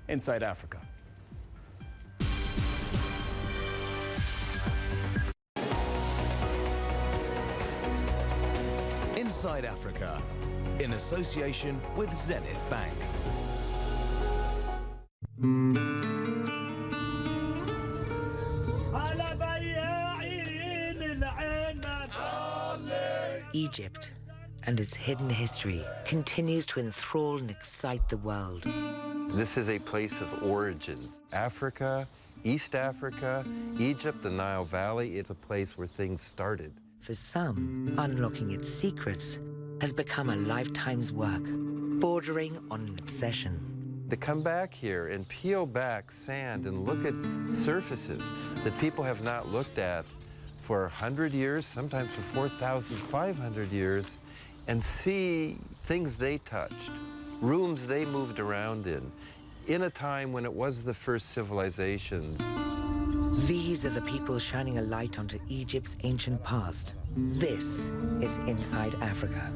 Inside Africa. Inside Africa, in association with Zenith Bank. Egypt and its hidden history continues to enthrall and excite the world. This is a place of origins. Africa, East Africa, Egypt, the Nile Valley, it's a place where things started. For some, unlocking its secrets has become a lifetime's work, bordering on an obsession. To come back here and peel back sand and look at surfaces that people have not looked at for 100 years, sometimes for 4,500 years, and see things they touched, rooms they moved around in a time when it was the first civilizations. These are the people shining a light onto Egypt's ancient past. This is Inside Africa.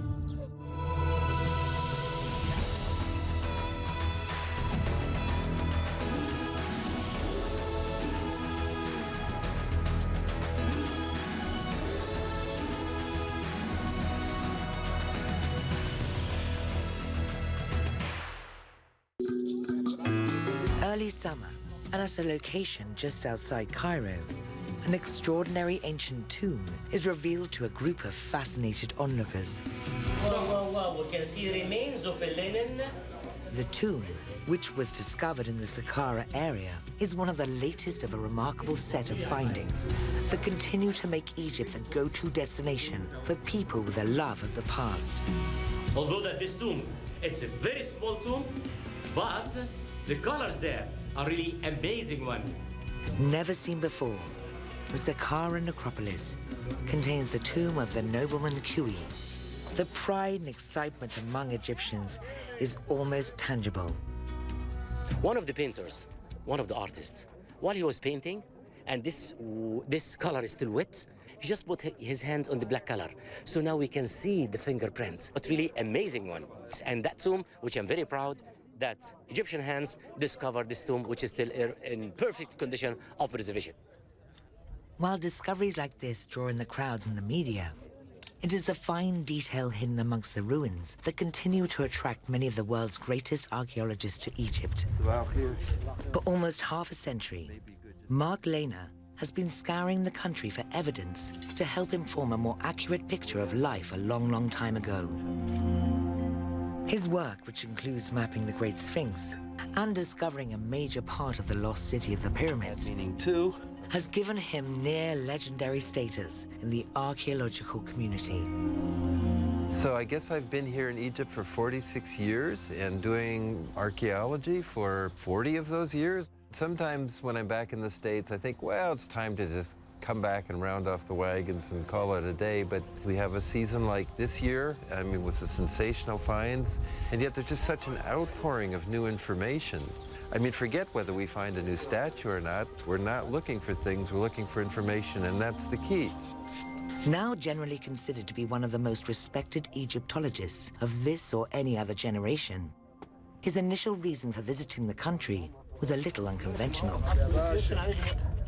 Early summer, and at a location just outside Cairo, an extraordinary ancient tomb is revealed to a group of fascinated onlookers. Wow, we can see remains of a linen. The tomb, which was discovered in the Saqqara area, is one of the latest of a remarkable set of findings that continue to make Egypt the go-to destination for people with a love of the past. Although that this tomb, it's a very small tomb, but the colors there are really amazing one. Never seen before, the Saqqara necropolis contains the tomb of the nobleman Kui. The pride and excitement among Egyptians is almost tangible. One of the painters, one of the artists, while he was painting, and this color is still wet, he just put his hand on the black color. So now we can see the fingerprints, but really amazing one. And that tomb, which I'm very proud, that Egyptian hands discovered this tomb, which is still in perfect condition of preservation. While discoveries like this draw in the crowds and the media, it is the fine detail hidden amongst the ruins that continue to attract many of the world's greatest archaeologists to Egypt. For almost half a century, Mark Lehner has been scouring the country for evidence to help him form a more accurate picture of life a long, long time ago. His work, which includes mapping the Great Sphinx and discovering a major part of the lost city of the pyramids, has given him near legendary status in the archaeological community. So I guess I've been here in Egypt for 46 years and doing archaeology for 40 of those years. Sometimes when I'm back in the States, I think, well, it's time to just come back and round off the wagons and call it a day. But we have a season like this year, I mean, with the sensational finds, and yet there's just such an outpouring of new information. I mean, forget whether we find a new statue or not. We're not looking for things, we're looking for information, and that's the key. Now generally considered to be one of the most respected Egyptologists of this or any other generation, his initial reason for visiting the country was a little unconventional.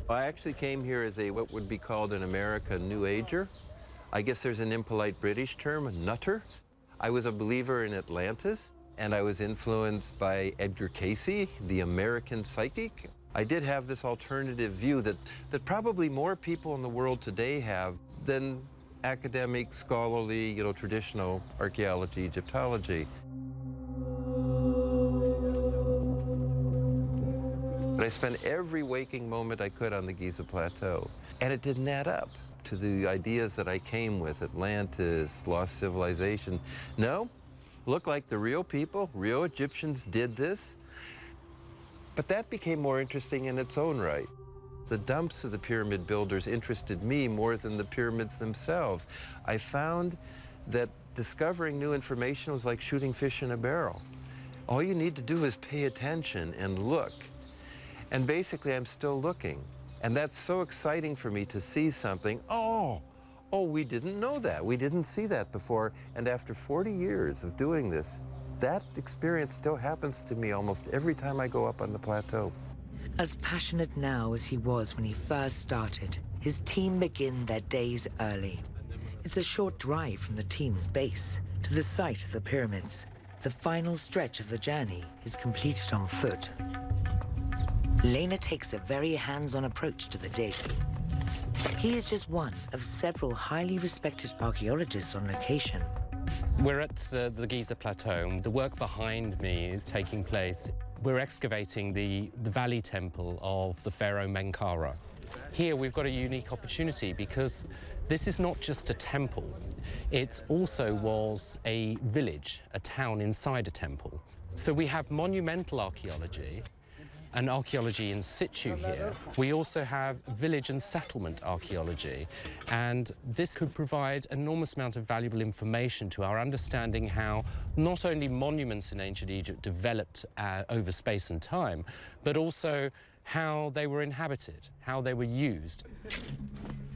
I actually came here as what would be called in America a New Ager. I guess there's an impolite British term, a nutter. I was a believer in Atlantis, and I was influenced by Edgar Cayce, the American psychic. I did have this alternative view that probably more people in the world today have than academic, scholarly, traditional archaeology, Egyptology. But I spent every waking moment I could on the Giza Plateau, and it didn't add up to the ideas that I came with, Atlantis, lost civilization. No, looked like the real people, real Egyptians did this, but that became more interesting in its own right. The dumps of the pyramid builders interested me more than the pyramids themselves. I found that discovering new information was like shooting fish in a barrel. All you need to do is pay attention and look. And basically, I'm still looking. And that's so exciting for me to see something. Oh, we didn't know that. We didn't see that before. And after 40 years of doing this, That experience still happens to me almost every time I go up on the plateau. As passionate now as he was when he first started, his team begin their days early. It's a short drive from the team's base to the site of the pyramids. The final stretch of the journey is completed on foot. Lena takes a very hands-on approach to the dig. He is just one of several highly respected archaeologists on location. We're at the Giza Plateau, and the work behind me is taking place. We're excavating the valley temple of the pharaoh Menkaure. Here we've got a unique opportunity because this is not just a temple. It also was a village, a town inside a temple. So we have monumental archaeology and archaeology in situ here. We also have village and settlement archaeology, and this could provide an enormous amount of valuable information to our understanding how not only monuments in ancient Egypt developed over space and time, but also how they were inhabited, how they were used.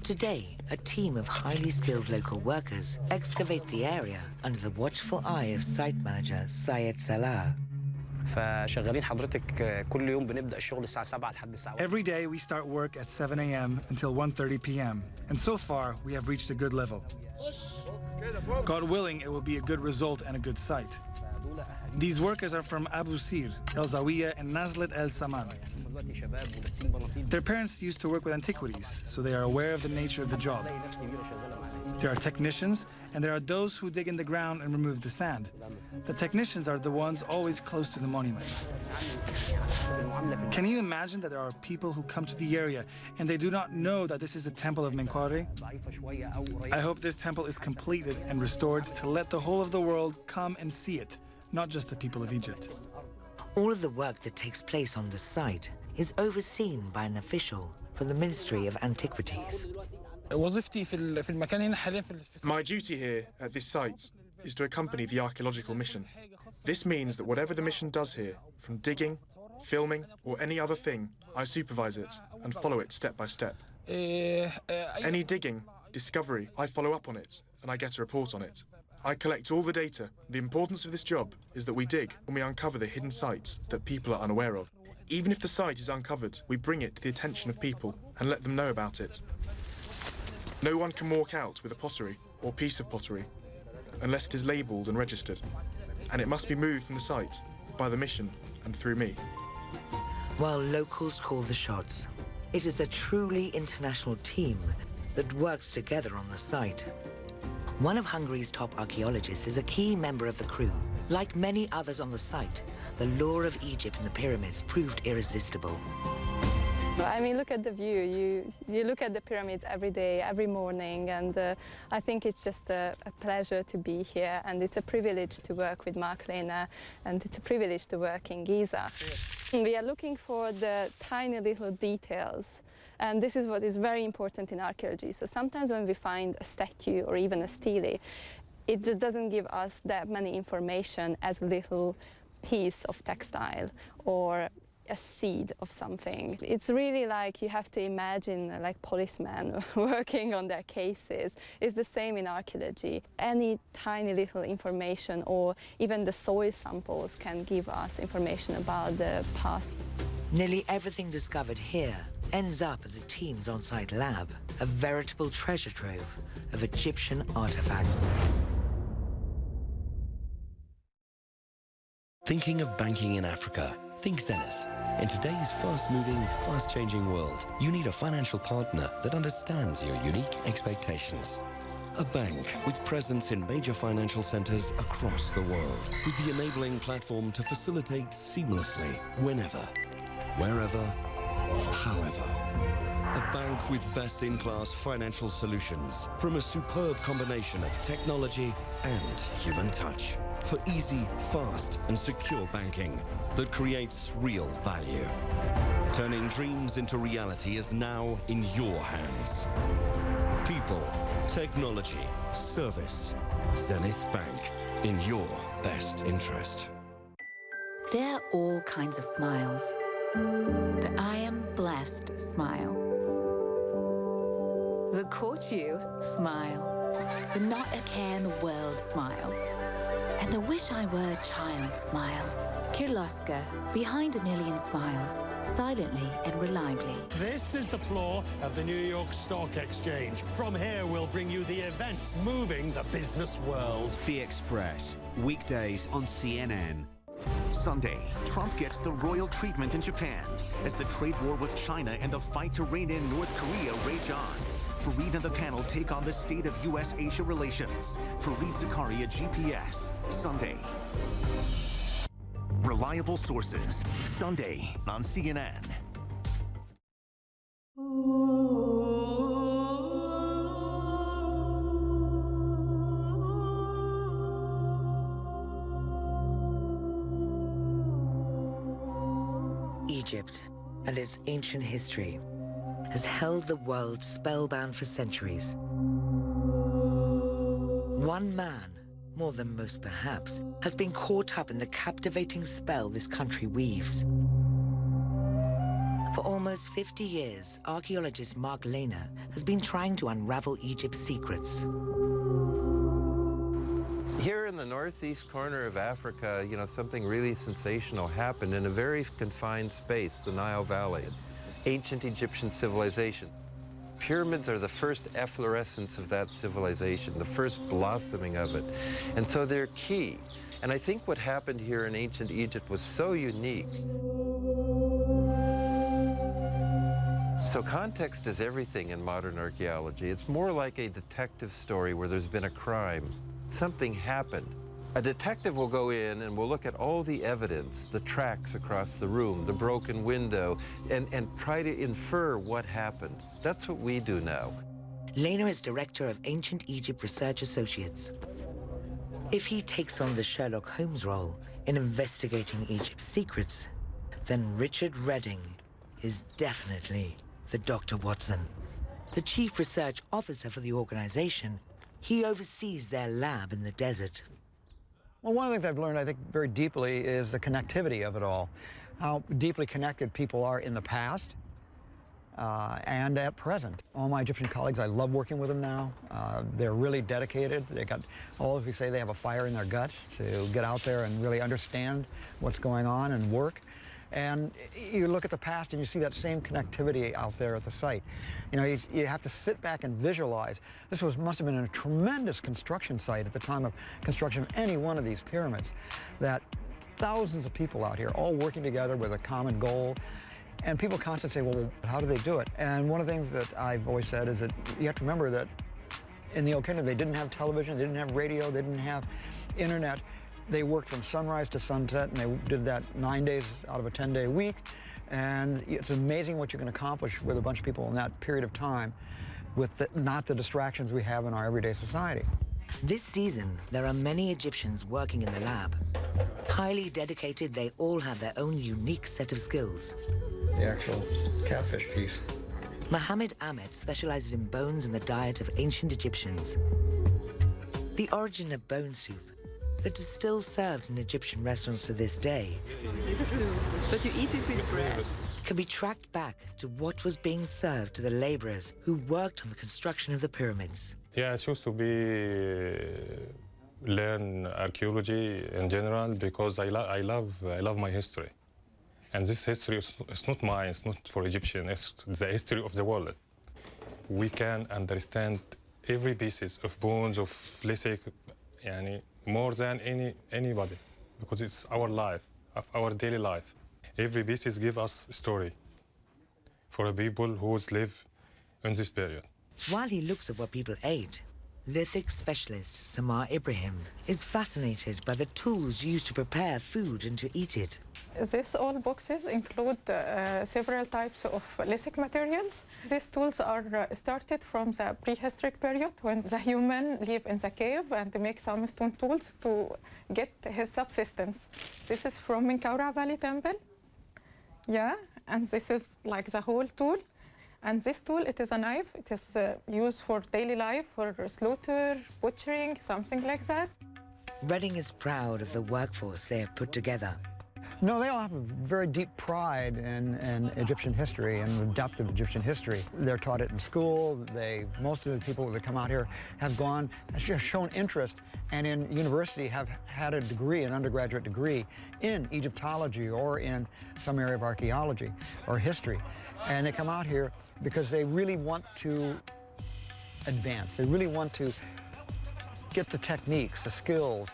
Today, a team of highly skilled local workers excavate the area under the watchful eye of site manager Syed Salah. Every day we start work at 7 a.m. until 1:30 p.m. And so far, we have reached a good level. God willing, it will be a good result and a good site. These workers are from Abu Sir, El Zawiya, and Nazlet El Saman. Their parents used to work with antiquities, so they are aware of the nature of the job. There are technicians, and there are those who dig in the ground and remove the sand. The technicians are the ones always close to the monument. Can you imagine that there are people who come to the area and they do not know that this is the temple of Menkaure? I hope this temple is completed and restored to let the whole of the world come and see it, not just the people of Egypt. All of the work that takes place on the site is overseen by an official from the Ministry of Antiquities. My duty here at this site is to accompany the archaeological mission. This means that whatever the mission does here, from digging, filming, or any other thing, I supervise it and follow it step by step. Any digging, discovery, I follow up on it and I get a report on it. I collect all the data. The importance of this job is that we dig and we uncover the hidden sites that people are unaware of. Even if the site is uncovered, we bring it to the attention of people and let them know about it. No one can walk out with a pottery or piece of pottery unless it is labelled and registered, and it must be moved from the site by the mission and through me. While locals call the shots, it is a truly international team that works together on the site. One of Hungary's top archaeologists is a key member of the crew. Like many others on the site, the lure of Egypt and the pyramids proved irresistible. I mean, look at the view. You look at the pyramids every day, every morning, and I think it's just a pleasure to be here, and it's a privilege to work with Mark Lehner, and it's a privilege to work in Giza. We are looking for the tiny little details, and this is what is very important in archaeology. So sometimes when we find a statue or even a stele, it just doesn't give us that many information as a little piece of textile or a seed of something. It's really like you have to imagine like policemen working on their cases. It's the same in archaeology. Any tiny little information or even the soil samples can give us information about the past. Nearly everything discovered here ends up at the team's on-site lab, a veritable treasure trove of Egyptian artifacts. Thinking of banking in Africa? Think Zenith. In today's fast-moving, fast-changing world, you need a financial partner that understands your unique expectations. A bank with presence in major financial centers across the world, with the enabling platform to facilitate seamlessly, whenever, wherever, however. A bank with best-in-class financial solutions from a superb combination of technology and human touch. For easy, fast, and secure banking that creates real value. Turning dreams into reality is now in your hands. People, technology, service. Zenith Bank, in your best interest. There are all kinds of smiles. The I am blessed smile. The caught you smile. The not a care in the world smile. and the wish I were child smile. Kirloskar, behind a million smiles, silently and reliably. This is the floor of the New York Stock Exchange. From here, we'll bring you the events moving the business world. The Express, weekdays on CNN. Sunday, Trump gets the royal treatment in Japan as the trade war with China and the fight to rein in North Korea rage on. Fareed and the panel take on the state of U.S.-Asia relations. Fareed Zakaria, GPS, Sunday. Reliable sources, Sunday on CNN. Egypt and its ancient history has held the world spellbound for centuries. One man, more than most perhaps, has been caught up in the captivating spell this country weaves. For almost 50 years, archaeologist Mark Lehner has been trying to unravel Egypt's secrets. Here in the northeast corner of Africa, you know, something really sensational happened in a very confined space, the Nile Valley. Ancient Egyptian civilization. Pyramids are the first efflorescence of that civilization, the first blossoming of it. And so they're key. And I think what happened here in ancient Egypt was so unique. So context is everything in modern archaeology. It's more like a detective story where there's been a crime. Something happened. A detective will go in and will look at all the evidence, the tracks across the room, the broken window, and try to infer what happened. That's what we do now. Lehner is director of Ancient Egypt Research Associates. If he takes on the Sherlock Holmes role in investigating Egypt's secrets, then Richard Redding is definitely the Dr. Watson. The chief research officer for the organization, he oversees their lab in the desert. Well, one of the things I've learned, I think, very deeply is the connectivity of it all. How deeply connected people are in the past and at present. All my Egyptian colleagues, I love working with them now. They're really dedicated. They got, all of you say they have a fire in their guts to get out there and really understand what's going on and work. And you look at the past and you see that same connectivity out there at the site. You know, you have to sit back and visualize. This must have been a tremendous construction site at the time of construction of any one of these pyramids. That thousands of people out here all working together with a common goal. And people constantly say, well, how do they do it? And one of the things that I've always said is that you have to remember that in the Old Kingdom, they didn't have television, they didn't have radio, they didn't have internet. They worked from sunrise to sunset, and they did that 9 days out of a 10-day week. And it's amazing what you can accomplish with a bunch of people in that period of time with not the distractions we have in our everyday society. This season, there are many Egyptians working in the lab. Highly dedicated, they all have their own unique set of skills. The actual catfish piece. Mohammed Ahmed specializes in bones and the diet of ancient Egyptians. The origin of bone soup, that is still served in Egyptian restaurants to this day, but you eat it with bread, can be tracked back to what was being served to the laborers who worked on the construction of the pyramids. Yeah, I choose to learn archaeology in general because I love my history. And this history is not mine, it's not for Egyptian, it's the history of the world. We can understand every pieces of bones, of Lissek, more than anybody, because it's our life, our daily life. Every pieces give us a story for the people who live in this period. While he looks at what people ate, lithic specialist Samar Ibrahim is fascinated by the tools used to prepare food and to eat it. These all boxes include several types of lithic materials. These tools are started from the prehistoric period when the human lived in the cave and make some stone tools to get his subsistence. This is from Menkaura Valley Temple. Yeah, and this is like the whole tool. And this tool, it is a knife. It is used for daily life, for slaughter, butchering, something like that. Redding is proud of the workforce they have put together. No, they all have a very deep pride in Egyptian history and the depth of Egyptian history. They're taught it in school. Most of the people that come out here have shown interest, and in university have had a degree, an undergraduate degree in Egyptology or in some area of archaeology or history. And they come out here because they really want to advance. They really want to get the techniques, the skills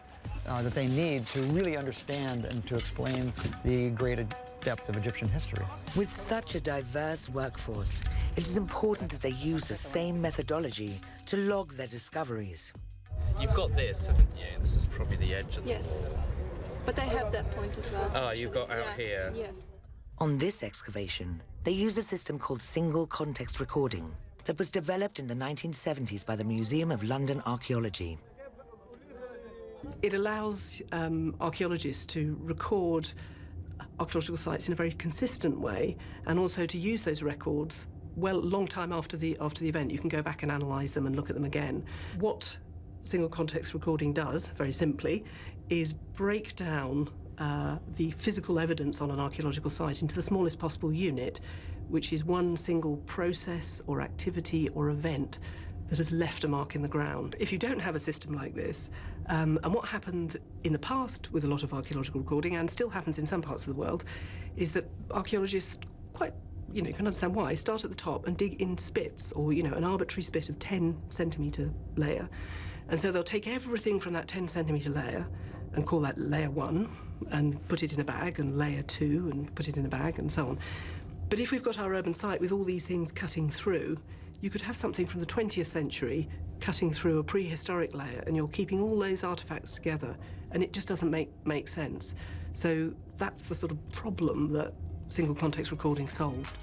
that they need to really understand and to explain the greater depth of Egyptian history. With such a diverse workforce, it is important that they use the same methodology to log their discoveries. You've got this, haven't you? This is probably the edge of the Yes, but I have that point as well. Oh, you've got out here. Yes. On this excavation, they use a system called single context recording that was developed in the 1970s by the Museum of London Archaeology. It allows archaeologists to record archaeological sites in a very consistent way, and also to use those records long time after the event. You can go back and analyse them and look at them again. What single context recording does, very simply, is break down the physical evidence on an archaeological site into the smallest possible unit, which is one single process or activity or event that has left a mark in the ground. If you don't have a system like this, and what happened in the past with a lot of archaeological recording, and still happens in some parts of the world, is that archaeologists you can understand why, start at the top and dig in spits, or, an arbitrary spit of 10-centimetre layer. And so they'll take everything from that 10-centimetre layer and call that layer 1, and put it in a bag, and layer 2, and put it in a bag, and so on. But if we've got our urban site with all these things cutting through, you could have something from the 20th century cutting through a prehistoric layer, and you're keeping all those artifacts together, and it just doesn't make sense. So that's the sort of problem that single context recording solved.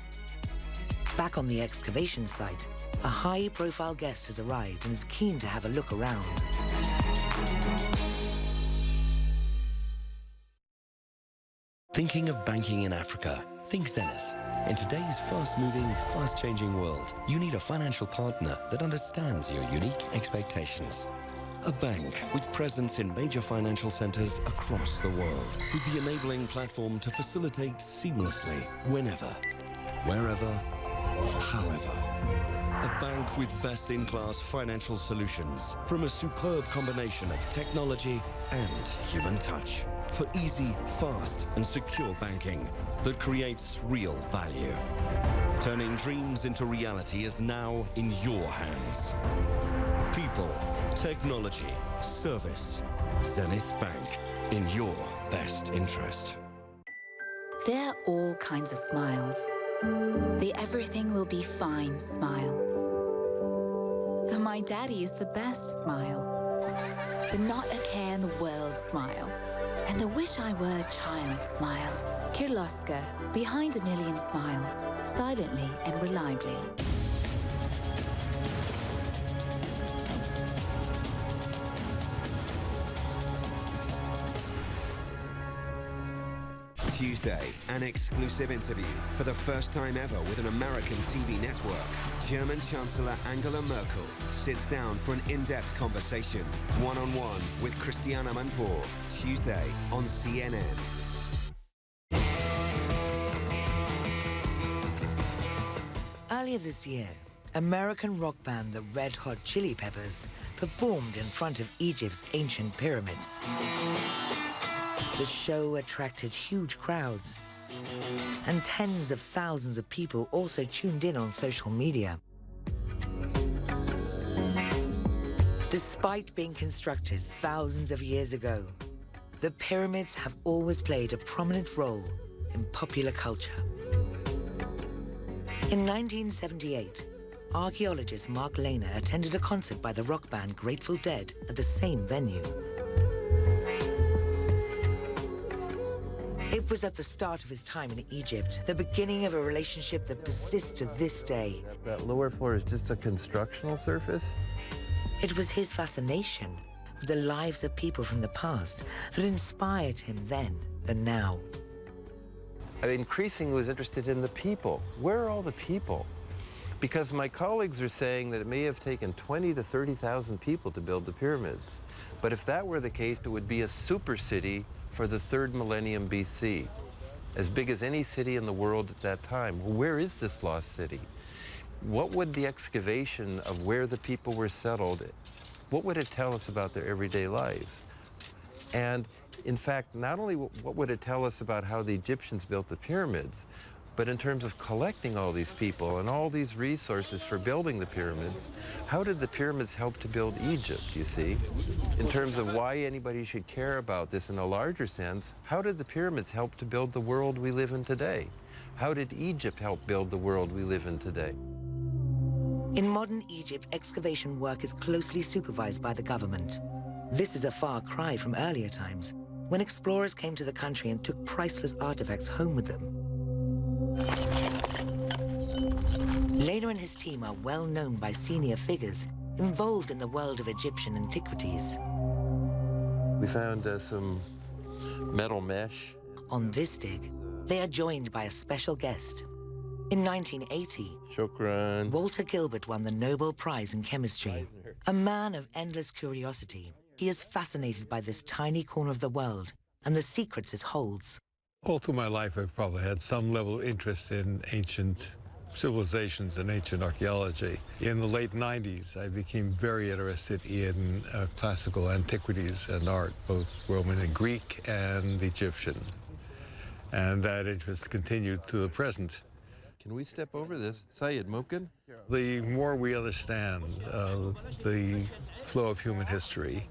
Back on the excavation site, a high-profile guest has arrived and is keen to have a look around. Thinking of banking in Africa? Think Zenith. In today's fast-moving, fast-changing world, you need a financial partner that understands your unique expectations. A bank with presence in major financial centers across the world, with the enabling platform to facilitate seamlessly, whenever, wherever, however. A bank with best-in-class financial solutions from a superb combination of technology and human touch. For easy, fast, and secure banking that creates real value. Turning dreams into reality is now in your hands. People, technology, service. Zenith Bank, in your best interest. There are all kinds of smiles. The everything will be fine smile. The my daddy is the best smile. The not a care in the world smile. And the wish I were a child smile. Kirloskar, behind a million smiles, silently and reliably. Tuesday, an exclusive interview for the first time ever with an American TV network. German Chancellor Angela Merkel sits down for an in-depth conversation, one-on-one with Christiane Amanpour, Tuesday on CNN. Earlier this year, American rock band the Red Hot Chili Peppers performed in front of Egypt's ancient pyramids. The show attracted huge crowds, and tens of thousands of people also tuned in on social media. Despite being constructed thousands of years ago, the pyramids have always played a prominent role in popular culture. In 1978, archaeologist Mark Lehner attended a concert by the rock band Grateful Dead at the same venue. It was at the start of his time in Egypt, the beginning of a relationship that persists to this day. That lower floor is just a constructional surface? It was his fascination with the lives of people from the past that inspired him then and now. I increasingly was interested in the people. Where are all the people? Because my colleagues are saying that it may have taken 20 to 30,000 people to build the pyramids. But if that were the case, it would be a super city for the 3rd millennium BC, as big as any city in the world at that time. Well, where is this lost city? What would the excavation of where the people were settled, what would it tell us about their everyday lives? And in fact, not only what would it tell us about how the Egyptians built the pyramids, but in terms of collecting all these people and all these resources for building the pyramids, how did the pyramids help to build Egypt, you see? In terms of why anybody should care about this in a larger sense, how did the pyramids help to build the world we live in today? How did Egypt help build the world we live in today? In modern Egypt, excavation work is closely supervised by the government. This is a far cry from earlier times, when explorers came to the country and took priceless artifacts home with them. Lena and his team are well known by senior figures involved in the world of Egyptian antiquities. We found some metal mesh. On this dig, they are joined by a special guest. In 1980, Shukran. Walter Gilbert won the Nobel Prize in Chemistry. A man of endless curiosity, he is fascinated by this tiny corner of the world and the secrets it holds. All through my life, I've probably had some level of interest in ancient civilizations and ancient archaeology. In the late 90s, I became very interested in classical antiquities and art, both Roman and Greek and Egyptian. And that interest continued to the present. Can we step over this? Syed, mumkin? The more we understand the flow of human history,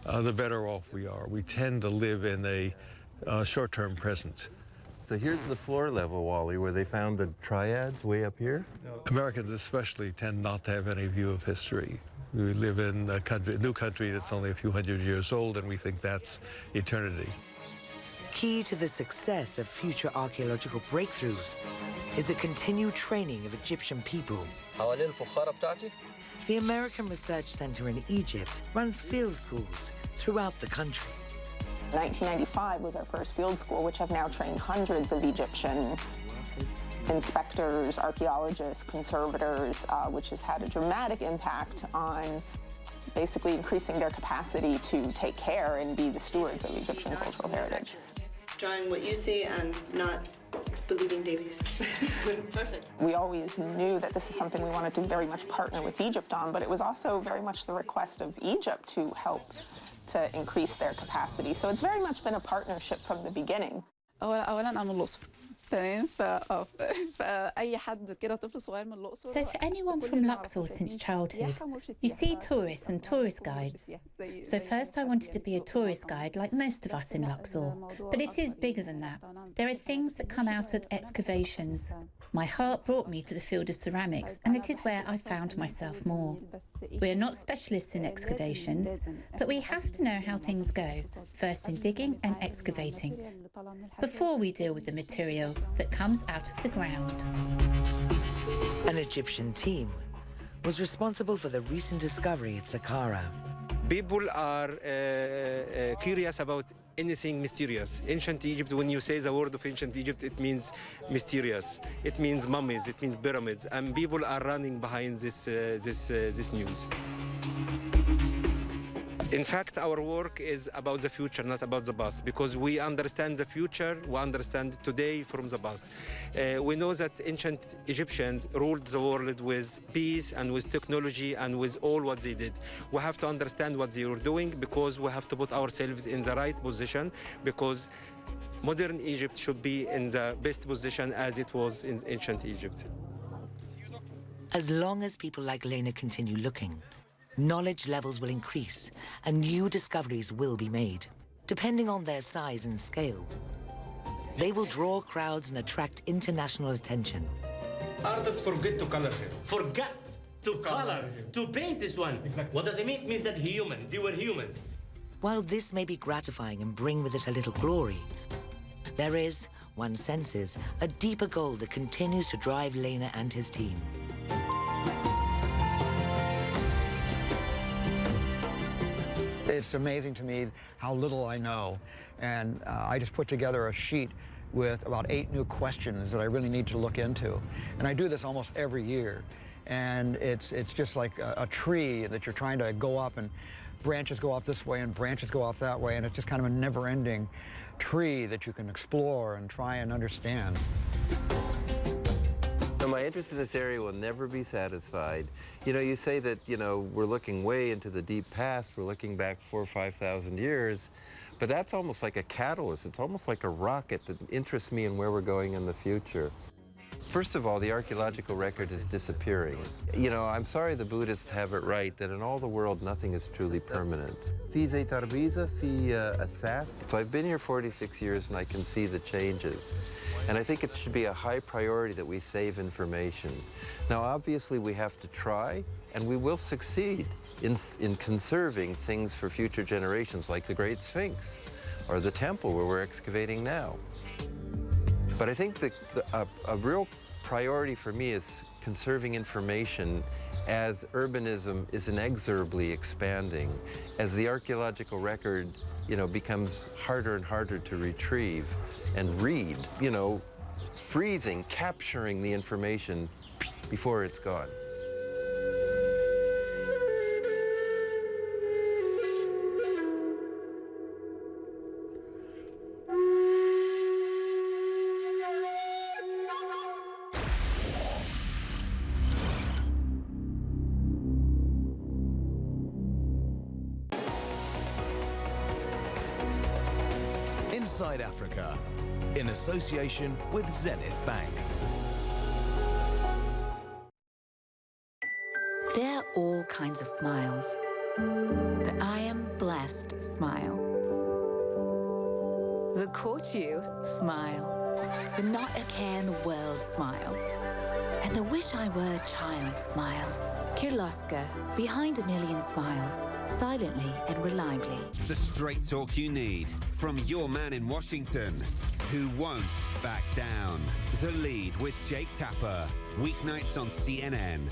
the better off we are. We tend to live in a short-term present. So here's the floor level, Wally, where they found the triads way up here? Americans especially tend not to have any view of history. We live in a new country that's only a few hundred years old, and we think that's eternity. Key to the success of future archaeological breakthroughs is the continued training of Egyptian people. The American Research Center in Egypt runs field schools throughout the country. 1995 was our first field school, which have now trained hundreds of Egyptian inspectors, archaeologists, conservators, which has had a dramatic impact on basically increasing their capacity to take care and be the stewards of Egyptian cultural heritage. Drawing what you see and not believing Davies. Perfect. We always knew that this is something we wanted to very much partner with Egypt on, but it was also very much the request of Egypt to help to increase their capacity. So it's very much been a partnership from the beginning. So for anyone from Luxor since childhood, you see tourists and tourist guides. So first I wanted to be a tourist guide like most of us in Luxor, but it is bigger than that. There are things that come out of excavations. My heart brought me to the field of ceramics, and it is where I found myself more. We are not specialists in excavations, but we have to know how things go, first in digging and excavating, before we deal with the material that comes out of the ground. An Egyptian team was responsible for the recent discovery at Saqqara. People are curious about anything mysterious. Ancient Egypt, when you say the word of ancient Egypt, it means mysterious. It means mummies, it means pyramids, and people are running behind this news. In fact, our work is about the future, not about the past, because we understand the future, we understand today from the past. We know that ancient Egyptians ruled the world with peace and with technology and with all what they did. We have to understand what they were doing because we have to put ourselves in the right position, because modern Egypt should be in the best position as it was in ancient Egypt. As long as people like Lena continue looking, knowledge levels will increase and new discoveries will be made, depending on their size and scale. They will draw crowds and attract international attention. Artists forget to color here. Forget to color, to paint this one. Exactly. What does it mean? It means that they were humans. While this may be gratifying and bring with it a little glory, there is, one senses, a deeper goal that continues to drive Lena and his team. It's amazing to me how little I know, and I just put together a sheet with about 8 new questions that I really need to look into. And I do this almost every year, and it's just like a tree that you're trying to go up and branches go off this way and branches go off that way, and it's just kind of a never-ending tree that you can explore and try and understand. So my interest in this area will never be satisfied. You know, you say that, you know, we're looking way into the deep past, we're looking back 4,000 or 5,000 years, but that's almost like a catalyst. It's almost like a rocket that interests me in where we're going in the future. First of all, the archaeological record is disappearing. You know, I'm sorry the Buddhists have it right that in all the world nothing is truly permanent. So I've been here 46 years and I can see the changes. And I think it should be a high priority that we save information. Now, obviously, we have to try, and we will succeed in conserving things for future generations, like the Great Sphinx or the temple where we're excavating now. But I think a real priority for me is conserving information as urbanism is inexorably expanding, as the archaeological record, you know, becomes harder and harder to retrieve and read, you know, freezing, capturing the information before it's gone. Inside Africa, in association with Zenith Bank. There are all kinds of smiles. The I am blessed smile. The caught you smile. The not a care in the world smile. And the wish I were a child smile. Kirloskar, behind a million smiles, silently and reliably. The straight talk you need from your man in Washington, who won't back down. The Lead with Jake Tapper, weeknights on CNN.